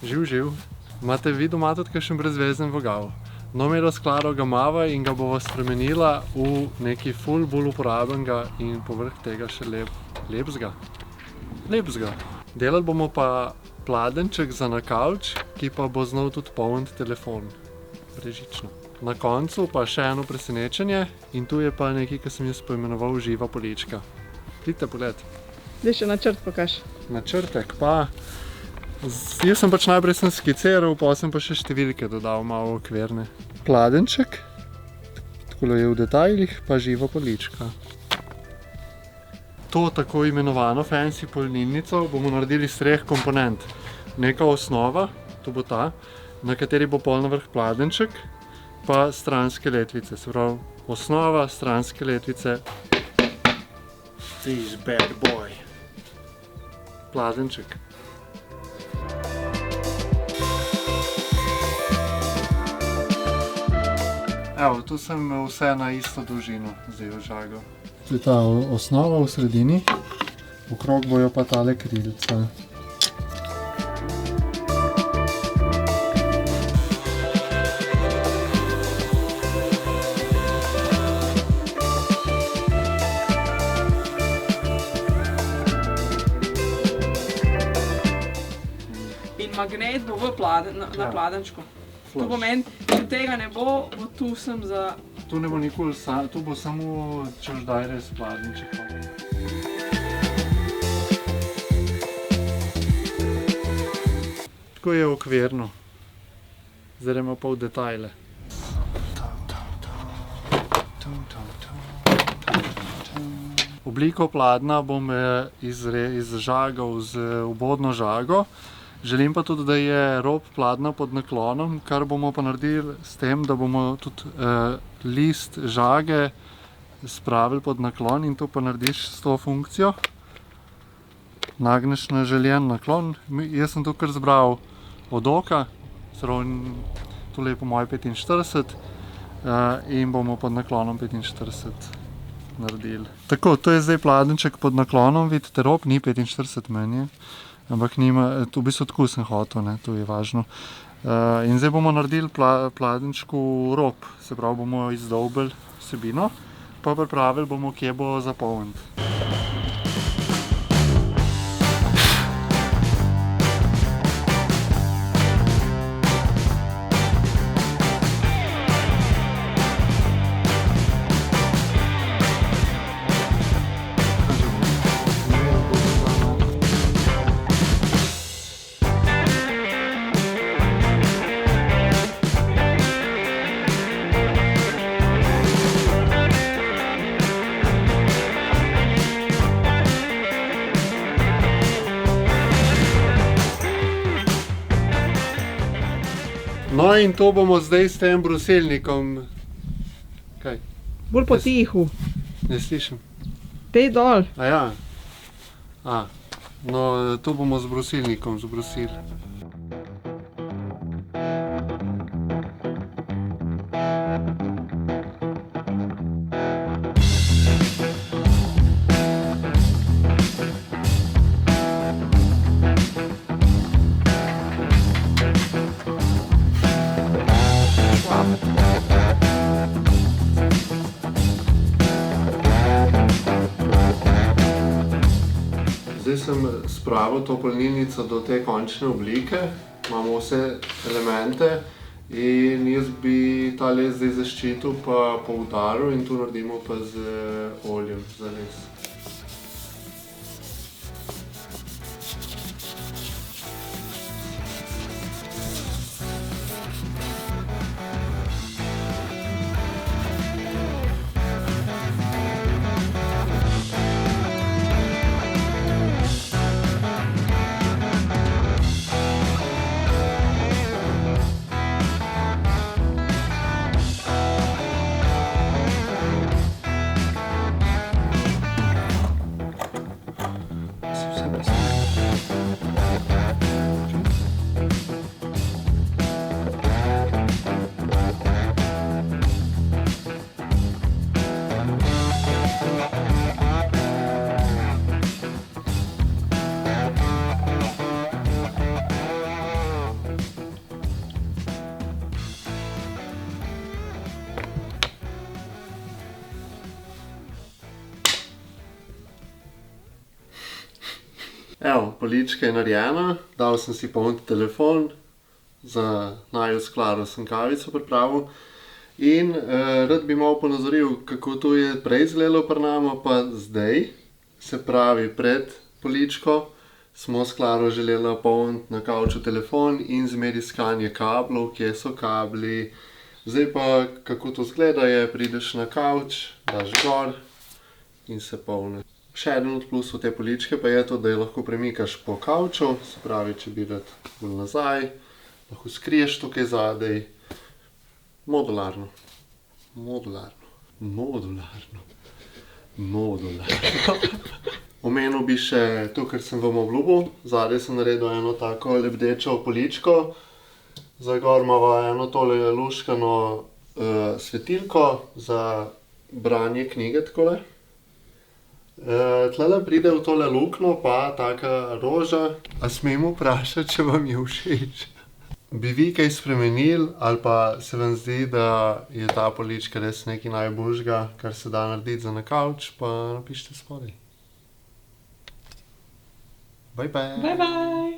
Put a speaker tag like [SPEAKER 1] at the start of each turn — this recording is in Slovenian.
[SPEAKER 1] Živ, živ. Imate vi doma tudi kakšen brezvezen vogal? No, imela sklado ga mava in ga bova spremenila v neki ful bolj uporabenega in povrh tega še lepzga. Delali bomo pa pladenček za na kavč, ki pa bo znal tudi polniti telefon. Brežično. Na koncu pa še eno presenečenje in tu je pa nekaj, ki sem jaz poimenoval živa polička. Pridite pogled.
[SPEAKER 2] Zdaj še načrt pokaž.
[SPEAKER 1] Načrtek pa... Jaz sem pač najprej skiciral, pa sem pa še številke dodal malo okvirne. Pladenček, takole je v detajlih, pa živa polička. To tako imenovano fancy polnilnico bomo naredili iz 3 komponent. Neka osnova, to bo ta, na kateri bo pol na vrh pladenček, pa stranske letvice. Se pravi, osnova, stranske letvice. This bad boy. Pladenček. Evo, tu sem vse na isto dolžino zdaj ožagal. Tu je ta osnova v sredini, okrog bojo pa tale krilca.
[SPEAKER 2] In magnet bo na pladenčku. To pomeni, če tega ne bo, bo tu sem za...
[SPEAKER 1] Tu ne bo nikoli, tu bo samo čeždaj res pladenček. Tako je okvirno. Zdaj gremo pa v detajle. Obliko pladna bom izžagal z obodno žago. Želim pa tudi, da je rob pladna pod naklonom, kar bomo pa naredili s tem, da bomo tudi list žage spravili pod naklon in to pa narediš s to funkcijo. Nagneš na željen naklon. Jaz sem to kar zbral od oka, tole je po moje 45 in bomo pod naklonom 45 naredili. Tako, to je zdaj pladenček pod naklonom, vidite, rob ni 45 meni. Ampak nima, v bistvu tako sem hotel, to je važno. In zdaj bomo naredili pladenčku rob, se pravi bomo izdolbili vsebino, pa pripravili bomo, kje bo zapolniti. No in to bomo zdaj s tem brusilnikom... Kaj?
[SPEAKER 2] Bolj potihu.
[SPEAKER 1] Ne slišim.
[SPEAKER 2] Pej dol.
[SPEAKER 1] Aja. No, to bomo z brusilnikom zbrusili. Zdaj sem spravil to polnilnico do te končne oblike, imamo vse elemente in jaz bi ta les zdaj zaščitil pa poudaril in tu naredimo pa z oljem za les. Evo, polička je narejena, dal sem si polniti telefon, za naju sklado sem kavico pripravil in rad bi malo ponazoril, kako to je prej izgledalo pri nama, pa zdaj, se pravi pred poličko, smo sklado želeli napolniti na kavču telefon in zmeri iskanje kablov, kje so kabli. Zdaj pa, kako to zgleda je, prideš na kavč, daš gor in se polni. Še eden od plusov te poličke pa je to, da jo lahko premikaš po kavču, se pravi, če bi rad bolj nazaj, lahko skriješ tukaj zadaj. Modularno. Omenil bi še to, kar sem vam obljubil. Zadaj sem naredil eno tako lebdečo poličko. Zdaj gor imava eno tole luštkano svetilko za branje knjige takole. Tlele pride v tole luknjo pa taka roža. A smem vprašati, če vam je všeč? Bi vi kaj spremenili ali pa se vam zdi, da je ta polička res nekaj najboljšega, kar se da narediti za na kavč, pa napišite spodaj. Bye bye!
[SPEAKER 2] Bye bye!